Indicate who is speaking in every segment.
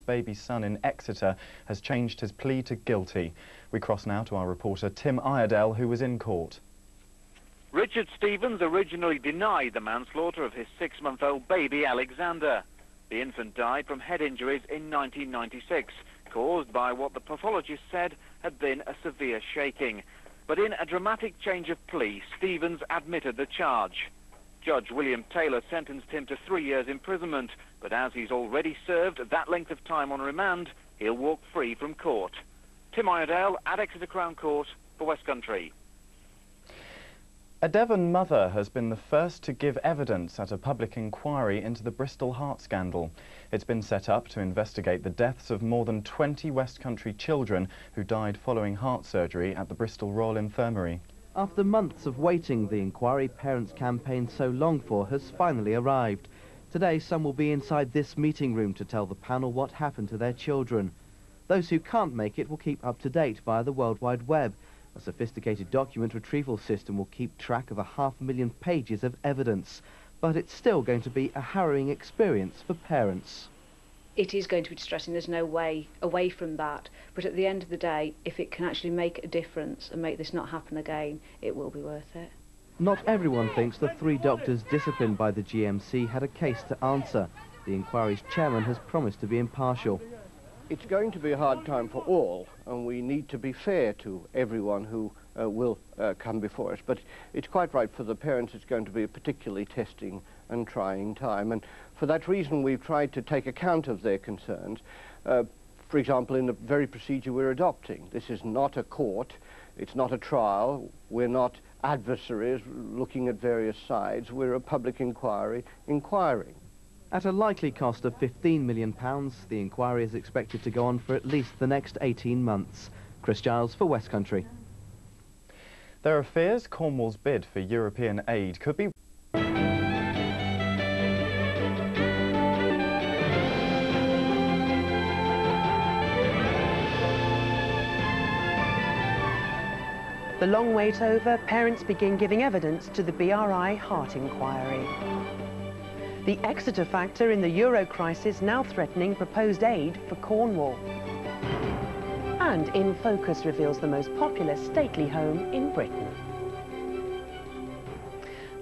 Speaker 1: baby son in Exeter has changed his plea to guilty. We cross now to our reporter Tim Iredale, who was in court.
Speaker 2: Richard Stevens originally denied the manslaughter of his 6-month-old baby Alexander. The infant died from head injuries in 1996, caused by what the pathologist said had been a severe shaking. But in a dramatic change of plea, Stevens admitted the charge. Judge William Taylor sentenced him to 3 years imprisonment, but as he's already served that length of time on remand, he'll walk free from court. Tim Iredale at Exeter Crown Court for Westcountry.
Speaker 1: A Devon mother has been the first to give evidence at a public inquiry into the Bristol heart scandal. It's been set up to investigate the deaths of more than 20 Westcountry children who died following heart surgery at the Bristol Royal Infirmary.
Speaker 3: After months of waiting, the inquiry parents campaigned so long for has finally arrived. Today, some will be inside this meeting room to tell the panel what happened to their children. Those who can't make it will keep up to date via the World Wide Web. A sophisticated document retrieval system will keep track of 500,000 pages of evidence. But it's still going to be a harrowing experience for parents.
Speaker 4: It is going to be distressing, there's no way away from that. But at the end of the day, if it can actually make a difference and make this not happen again, it will be worth it.
Speaker 3: Not everyone thinks the 3 doctors disciplined by the GMC had a case to answer. The inquiry's chairman has promised to be impartial.
Speaker 5: It's going to be a hard time for all, and we need to be fair to everyone who will come before us. But it's quite right, for the parents it's going to be a particularly testing and trying time. And for that reason we've tried to take account of their concerns. For example, in the very procedure we're adopting. This is not a court, it's not a trial, we're not adversaries looking at various sides, we're a public inquiry inquiring.
Speaker 3: At a likely cost of £15 million, the inquiry is expected to go on for at least the next 18 months. Chris Giles for Westcountry.
Speaker 1: There are fears Cornwall's bid for European aid could be
Speaker 6: The long wait over, parents begin giving evidence to the BRI heart inquiry. The Exeter factor in the euro crisis now threatening proposed aid for Cornwall. And In Focus reveals the most popular stately home in Britain.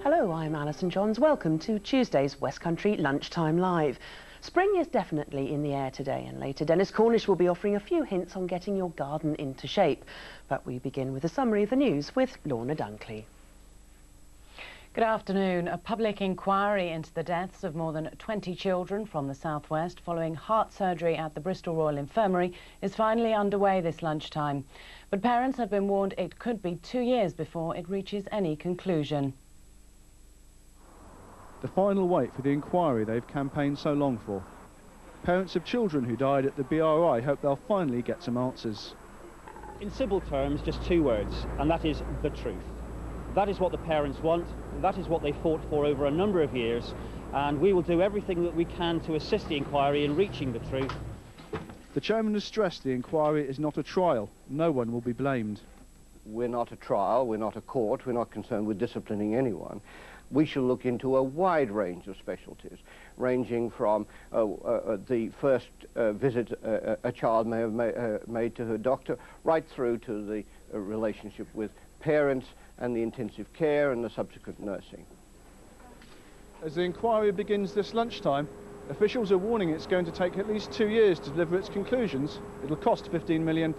Speaker 6: Hello, I'm Alison Johns. Welcome to Tuesday's Westcountry Lunchtime Live. Spring is definitely in the air today, and later Dennis Cornish will be offering a few hints on getting your garden into shape. But we begin with a summary of the news with Lorna Dunkley.
Speaker 7: Good afternoon. A public inquiry into the deaths of more than 20 children from the southwest following heart surgery at the Bristol Royal Infirmary is finally underway this lunchtime. But parents have been warned it could be 2 years before it reaches any conclusion.
Speaker 8: The final wait for the inquiry they've campaigned so long for. Parents of children who died at the BRI hope they'll finally get some answers.
Speaker 9: In simple terms, just 2 words, and that is the truth. That is what the parents want, that is what they fought for over a number of years, and we will do everything that we can to assist the inquiry in reaching the truth.
Speaker 8: The chairman has stressed the inquiry is not a trial. No one will be blamed.
Speaker 5: We're not a trial, we're not a court, we're not concerned with disciplining anyone. We shall look into a wide range of specialties, ranging from the first visit a child may have made to her doctor, right through to the relationship with parents and the intensive care and the subsequent nursing.
Speaker 8: As the inquiry begins this lunchtime, officials are warning it's going to take at least 2 years to deliver its conclusions. It'll cost £15 million.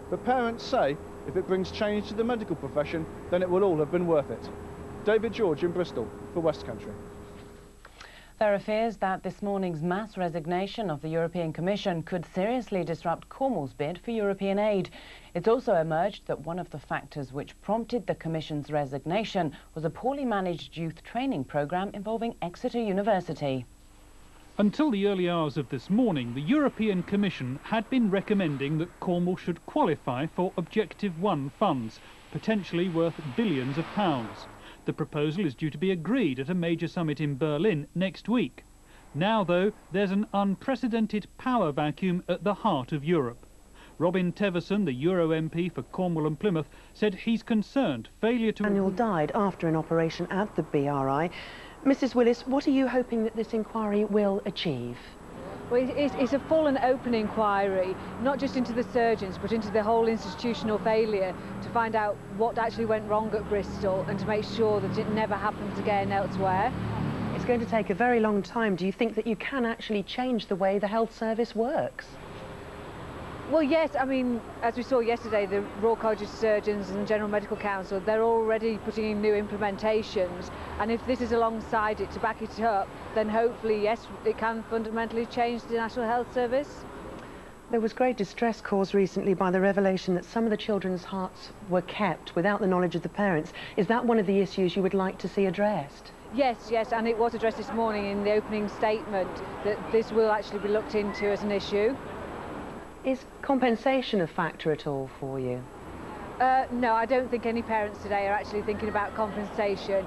Speaker 8: But parents say if it brings change to the medical profession, then it will all have been worth it. David George in Bristol for Westcountry.
Speaker 7: There are fears that this morning's mass resignation of the European Commission could seriously disrupt Cornwall's bid for European aid. It's also emerged that one of the factors which prompted the Commission's resignation was a poorly managed youth training programme involving Exeter University.
Speaker 10: Until the early hours of this morning, the European Commission had been recommending that Cornwall should qualify for Objective 1 funds, potentially worth billions of pounds. The proposal is due to be agreed at a major summit in Berlin next week. Now, though, there's an unprecedented power vacuum at the heart of Europe. Robin Teverson, the Euro MP for Cornwall and Plymouth, said he's concerned failure to...
Speaker 6: Daniel died after an operation at the BRI. Mrs. Willis, what are you hoping that this inquiry will achieve?
Speaker 4: Well, it's a full and open inquiry, not just into the surgeons, but into the whole institutional failure, to find out what actually went wrong at Bristol and to make sure that it never happens again elsewhere.
Speaker 6: It's going to take a very long time. Do you think that you can actually change the way the health service works?
Speaker 4: Well, yes, I mean, as we saw yesterday, the Royal College of Surgeons and General Medical Council, they're already putting in new implementations, and if this is alongside it to back it up, then hopefully, yes, it can fundamentally change the National Health Service.
Speaker 6: There was great distress caused recently by the revelation that some of the children's hearts were kept without the knowledge of the parents. Is that one of the issues you would like to see addressed?
Speaker 4: Yes, and it was addressed this morning in the opening statement that this will actually be looked into as an issue.
Speaker 6: Is compensation a factor at all for you?
Speaker 4: No, I don't think any parents today are actually thinking about compensation.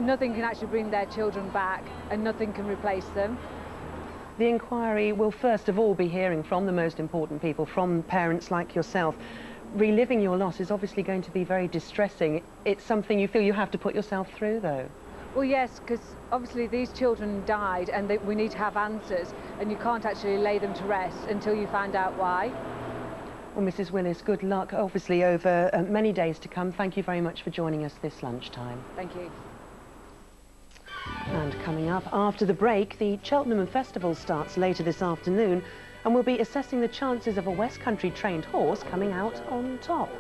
Speaker 4: Nothing can actually bring their children back and nothing can replace them.
Speaker 6: The inquiry will first of all be hearing from the most important people, from parents like yourself. Reliving your loss is obviously going to be very distressing. It's something you feel you have to put yourself through, though.
Speaker 4: Well, yes, because obviously these children died and we need to have answers, and you can't actually lay them to rest until you find out why.
Speaker 6: Well, Mrs. Willis, good luck, obviously, over many days to come. Thank you very much for joining us this lunchtime.
Speaker 4: Thank you.
Speaker 6: And coming up after the break, the Cheltenham Festival starts later this afternoon, and we'll be assessing the chances of a Westcountry trained horse coming out on top.